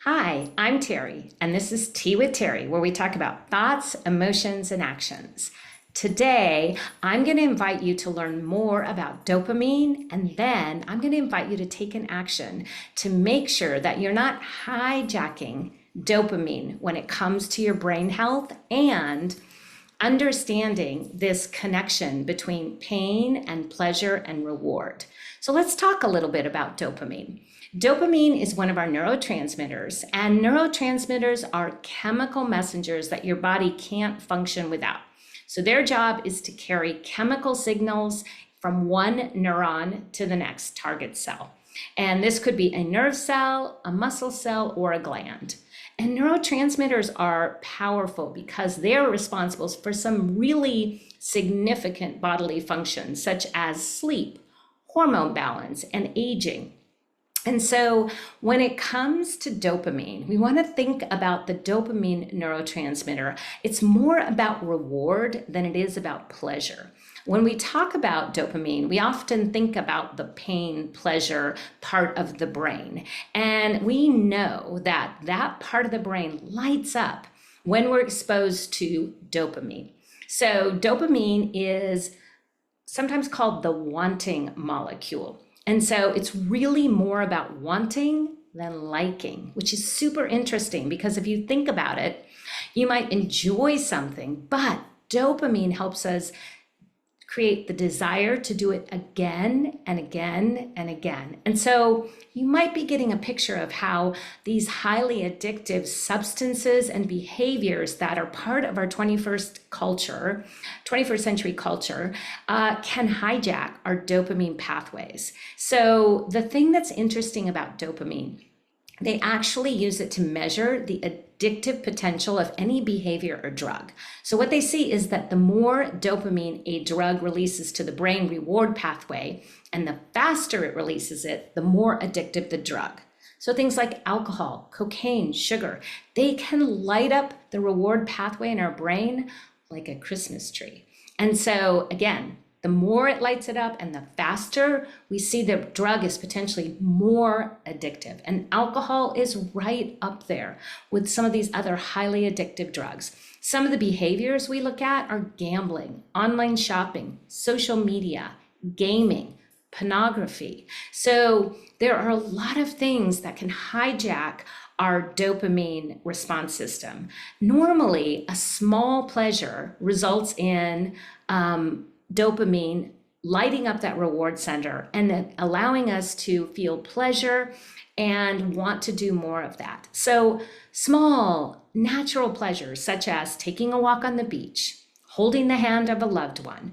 Hi, I'm Teri, and this is Tea with Teri, where we talk about thoughts, emotions, and actions. Today, I'm going to invite you to learn more about dopamine, and then I'm going to invite you to take an action to make sure that you're not hijacking dopamine when it comes to your brain health and understanding this connection between pain and pleasure and reward. So let's talk a little bit about dopamine. Dopamine is one of our neurotransmitters, and neurotransmitters are chemical messengers that your body can't function without. So their job is to carry chemical signals from one neuron to the next target cell. And this could be a nerve cell, a muscle cell, or a gland. And neurotransmitters are powerful because they're responsible for some really significant bodily functions, such as sleep, hormone balance, and aging. And so when it comes to dopamine, we want to think about the dopamine neurotransmitter. It's more about reward than it is about pleasure. When we talk about dopamine, we often think about the pain pleasure part of the brain. And we know that that part of the brain lights up when we're exposed to dopamine. So dopamine is sometimes called the wanting molecule. And so it's really more about wanting than liking, which is super interesting because if you think about it, you might enjoy something, but dopamine helps us create the desire to do it again and again and again. And so you might be getting a picture of how these highly addictive substances and behaviors that are part of our 21st century culture, can hijack our dopamine pathways. So the thing that's interesting about dopamine, they actually use it to measure the addictive potential of any behavior or drug. So what they see is that the more dopamine a drug releases to the brain reward pathway, and the faster it releases it, the more addictive the drug. So things like alcohol, cocaine, sugar, they can light up the reward pathway in our brain like a Christmas tree. And so again, the more it lights it up and the faster we see the drug is potentially more addictive. And alcohol is right up there with some of these other highly addictive drugs. Some of the behaviors we look at are gambling, online shopping, social media, gaming, pornography. So there are a lot of things that can hijack our dopamine response system. Normally, a small pleasure results in dopamine lighting up that reward center and then allowing us to feel pleasure and want to do more of that. So small, natural pleasures such as taking a walk on the beach, holding the hand of a loved one,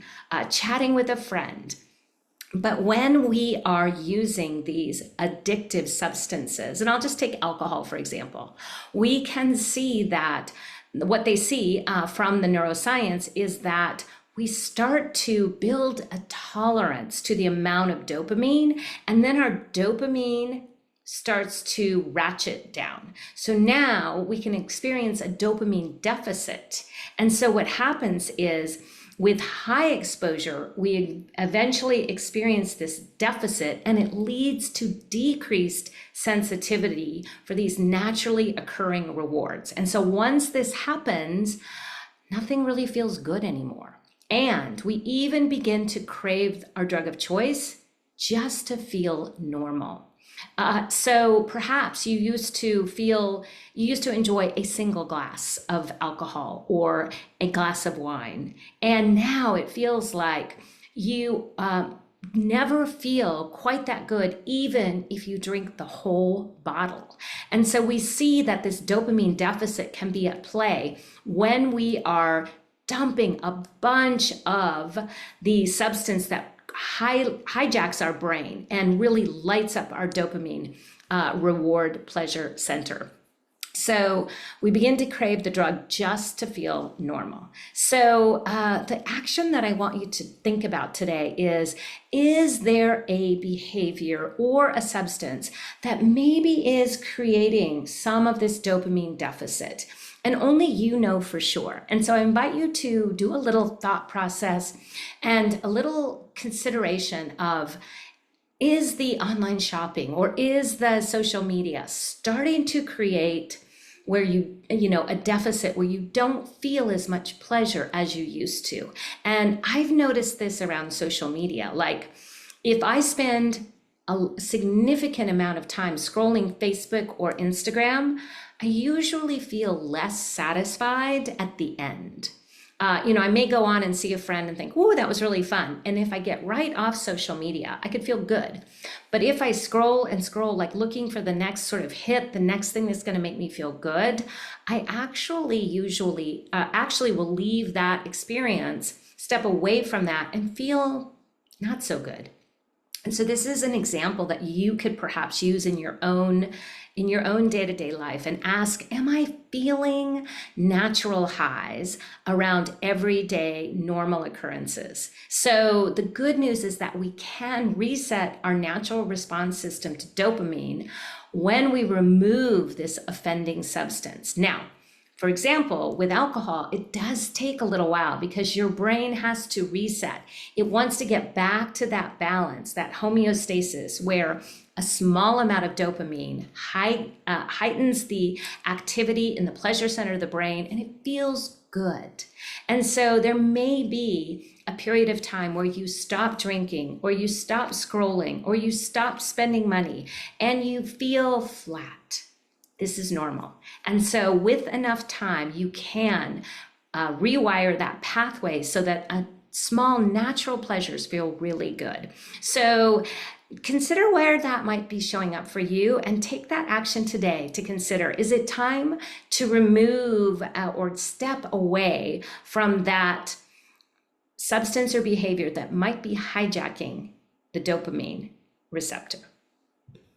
chatting with a friend. But when we are using these addictive substances, and I'll just take alcohol, for example, we can see that what they see from the neuroscience is that we start to build a tolerance to the amount of dopamine, and then our dopamine starts to ratchet down. So now we can experience a dopamine deficit. And so what happens is with high exposure, we eventually experience this deficit, and it leads to decreased sensitivity for these naturally occurring rewards. And so once this happens, nothing really feels good anymore. And we even begin to crave our drug of choice just to feel normal. So perhaps you used to enjoy a single glass of alcohol or a glass of wine. And now it feels like you never feel quite that good, even if you drink the whole bottle. And so we see that this dopamine deficit can be at play when we are dumping a bunch of the substance that hijacks our brain and really lights up our dopamine reward pleasure center. So we begin to crave the drug just to feel normal. So the action that I want you to think about today is there a behavior or a substance that maybe is creating some of this dopamine deficit? And only you know for sure. And so I invite you to do a little thought process and a little consideration of is the online shopping or is the social media starting to create where a deficit where you don't feel as much pleasure as you used to? And I've noticed this around social media. Like if I spend a significant amount of time scrolling Facebook or Instagram, I usually feel less satisfied at the end. I may go on and see a friend and think, "Ooh, that was really fun." And if I get right off social media, I could feel good. But if I scroll and scroll, like looking for the next sort of hit, the next thing that's going to make me feel good, I actually will leave that experience, step away from that, and feel not so good. And so this is an example that you could perhaps use in your own day-to-day life and ask, am I feeling natural highs around everyday normal occurrences? So the good news is that we can reset our natural response system to dopamine when we remove this offending substance. Now, for example, with alcohol, it does take a little while because your brain has to reset. It wants to get back to that balance, that homeostasis, where a small amount of dopamine heightens the activity in the pleasure center of the brain, and it feels good. And so there may be a period of time where you stop drinking, or you stop scrolling, or you stop spending money, and you feel flat. This is normal. And so with enough time, you can rewire that pathway so that small natural pleasures feel really good. So consider where that might be showing up for you and take that action today to consider, is it time to remove or step away from that substance or behavior that might be hijacking the dopamine receptor?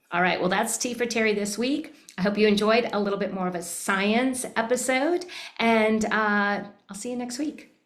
All right, well, that's Tea for Teri this week. I hope you enjoyed a little bit more of a science episode, and I'll see you next week.